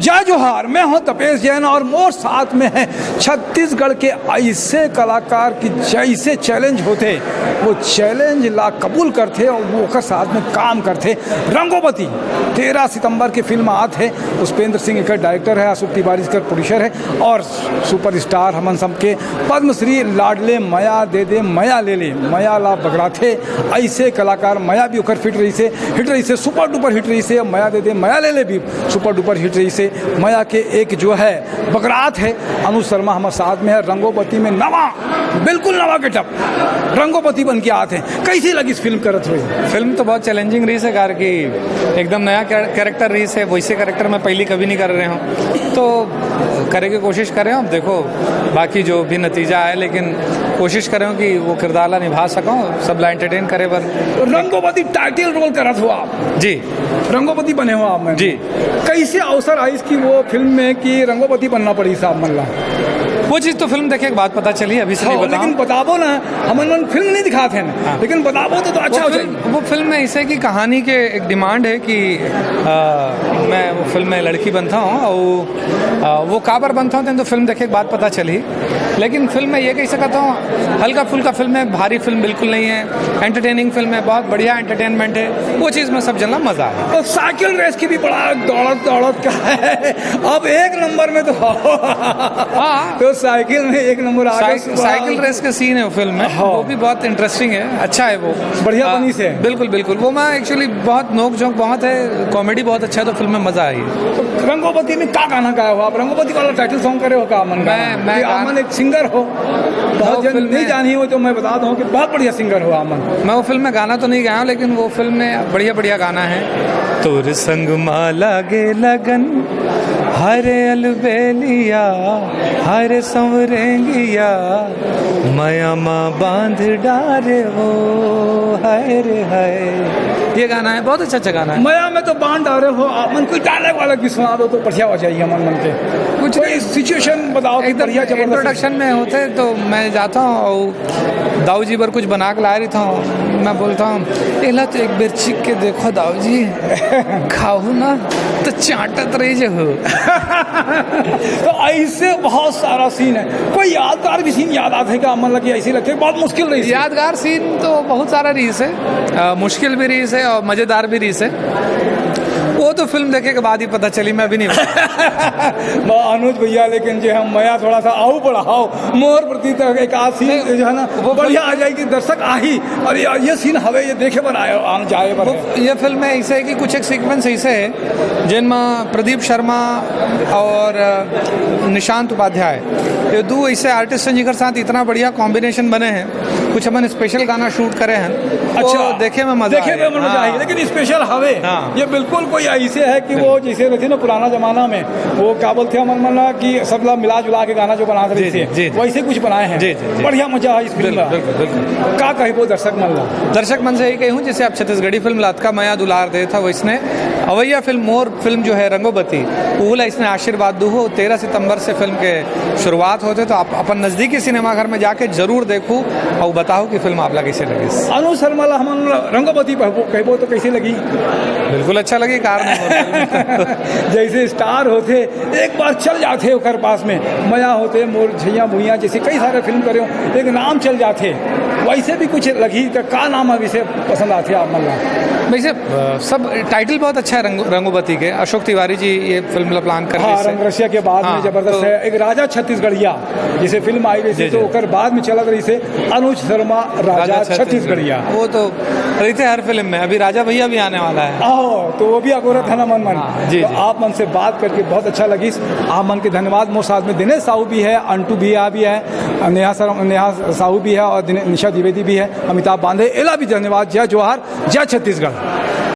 जय जोहार, मैं हूं तपेश जैन और मोर साथ में है छत्तीसगढ़ के ऐसे कलाकार की जैसे चैलेंज होते वो चैलेंज ला कबूल करते और वो ओकर साथ में काम करते। रंगोपति 13 सितंबर की फिल्म आत है। उपेंद्र सिंह एक डायरेक्टर है, अशोक तिवारी इसका प्रोड्यूसर है और सुपरस्टार हमन सबके पद्मश्री लाडले मया दे दे मया ले ले मया ला बगड़ाथे ऐसे कलाकार। मया भी ओकर हिट रही से सुपर डुपर हिट रही से, मया दे दे मया ले ले भी सुपर डुपर हिट रही से। मया के एक जो है बगरात है, अनुज शर्मा हमारे साथ में है। रंगोपति में नवा, बिल्कुल नवा गेटअप रंगोपति बन के आते हैं। कैसी लगी इस फिल्म करत हुई? फिल्म तो बहुत चैलेंजिंग रही है कार की, एकदम नया कैरेक्टर रही है। वैसे कैरेक्टर मैं पहले कभी नहीं कर रहे हूँ, तो करे की कोशिश कर रहे हो। अब देखो बाकी जो भी नतीजा है, लेकिन कोशिश कर रहे हो कि वो किरदार ला निभा सकूँ, सब ला एंटरटेन करे। पर रंगोपति टाइटल रोल करत हो आप? जी, रंगोपति बने हो आप? जी। कैसे अवसर आई इसकी वो फिल्म में कि रंगोपति बनना पड़ी साहब मन ला? वो चीज़ तो फिल्म देखे के बाद पता चली, अभी से नहीं बताऊं। लेकिन बताबो ना, हमन फिल्म नहीं दिखाते हैं। हाँ। लेकिन बताबो तो अच्छा हो जाए। वो फिल्म में ऐसे की कहानी के एक डिमांड है कि मैं वो फिल्म में लड़की बनता हूँ और वो काबर बनता हूँ, तो फिल्म देखे के बाद पता चली। लेकिन फिल्म में ये कह सकता हूँ हल्का फुल्का फिल्म है, भारी फिल्म बिल्कुल नहीं है। एंटरटेनिंग फिल्म है, बहुत बढ़िया एंटरटेनमेंट है। वो चीज़ में सब जनला मजा है। और साइकिल रेस की भी बड़ा दौड़त का है। अब एक नंबर में तो हाँ तो साइकिल में एक नंबर आ गया। साइकिल रेस का सीन है वो फिल्म में। हाँ। वो भी बहुत इंटरेस्टिंग है, अच्छा है वो, बढ़िया बनी से। बिल्कुल बिल्कुल। वो मैं एक्चुअली बहुत नोक झोंक बहुत है, कॉमेडी बहुत अच्छा है, तो फिल्म में मजा आई है। तो रंगोपति में क्या गाना गाया हो आप? रंगोपति वाला टाइटल सॉन्ग करे हो का? मैं आमन एक सिंगर हो, बहुत जन नहीं जानी हो तो मैं बता दूं कि बहुत बढ़िया सिंगर हो आमन। मैं वो फिल्म में गाना तो नहीं गाया हूँ, लेकिन वो फिल्म में बढ़िया बढ़िया गाना है। तोर संग माला गे लगन हरे अलबेलिया हरे संवरेंगिया मया माँ बांध डारे हो हाय रे हाय। ये गाना है, बहुत अच्छा गाना है। मया में तो बांध डारे हो। मन कोई डायलॉग वाला भी सुना दो तो बढ़िया हो जाएगी मन मन के। कुछ सिचुएशन बताओ। एकदम इंट्रोडक्शन में होते तो मैं जाता हूँ और दाऊ जी पर कुछ बना के ला रही था। मैं बोलता हूँ एला तो एक बेर चिक के देखो दाऊ जी, खाओ ना तो चाटत रही जो। तो ऐसे बहुत सारा सीन है। कोई यादगार भी सीन याद आते क्या? मतलब कि ऐसी लगती है बहुत मुश्किल रही? यादगार सीन तो बहुत सारा रही है, मुश्किल भी रही है और मज़ेदार भी रही है। वो तो फिल्म देखे के बाद ही पता चली, मैं भी नहीं अनुज भैया। लेकिन जो है मया थोड़ा सा आओ बढ़ाओ मोर प्रति एक आध सीन जो है ना वो बढ़िया आ जाएगी, दर्शक आही और ये सीन हवे ये देखे बनाए आम जाए पर। ये फिल्म में ऐसे है कि कुछ एक सीक्वेंस ऐसे है जिनमें प्रदीप शर्मा और निशांत उपाध्याय ये दो ऐसे आर्टिस्ट हैं जिनके साथ इतना बढ़िया कॉम्बिनेशन बने हैं। कुछ अपन स्पेशल गाना शूट करे हैं। अच्छा, देखे में मजा आएगी। लेकिन स्पेशल हवे ये बिल्कुल कोई ऐसे है कि वो जैसे रहते ना पुराना जमाना में वो क्या बोलते हैं मन कि सब लोग मिला जुला के गाना जो बना रहे थे वैसे कुछ बनाए हैं। बढ़िया मजा है इस फिल्म का। क्या कही वो दर्शक मन से यही कहूँ, जैसे आप छत्तीसगढ़ी फिल्म लातका मया दुलार दे था वैसने अवैया फिल्म मोर फिल्म जो है रंगोपति वो इसने आशीर्वाद दू हो। 13 सितंबर से फिल्म के शुरुआत होते, तो आप अपन नजदीकी सिनेमा घर में जाके जरूर देखो और बताओ कि फिल्म आप कैसे लगी। अनुज शर्मा हम रंगोपति कहबो तो कैसे लगी? बिल्कुल अच्छा लगी कार जैसे स्टार होते एक बार चल जाते ओकर पास में, मया होते मोर झैया भुइया जैसे कई सारे फिल्म करे हो, एक नाम चल जाते वैसे भी कुछ लगी का नाम अभी से पसंद आते आप मन? वैसे सब टाइटल बहुत अच्छा है रंगोपति के। अशोक तिवारी जी ये फिल्म प्लान कर रहे हैं। रंग रसिया के बाद में जबरदस्त है। एक राजा छत्तीसगढ़िया जैसे फिल्म आई रही थी तो ओकर बाद में चलत रही से अनुज शर्मा राजा छत्तीसगढ़िया। वो तो रहते हर फिल्म में। अभी राजा भैया भी आने वाला है। तो वो भी अगोरत है ना मन। तो आप मन से बात करके बहुत अच्छा लगी। आप मन के धन्यवाद। मोर साथ में दिनेश साहू भी है, अंटू भैया भी है, नेहा साहू भी है और निशा द्विवेदी भी है, अमिताभ बांधे एला भी धन्यवाद। जय जोहार, जय छत्तीसगढ़।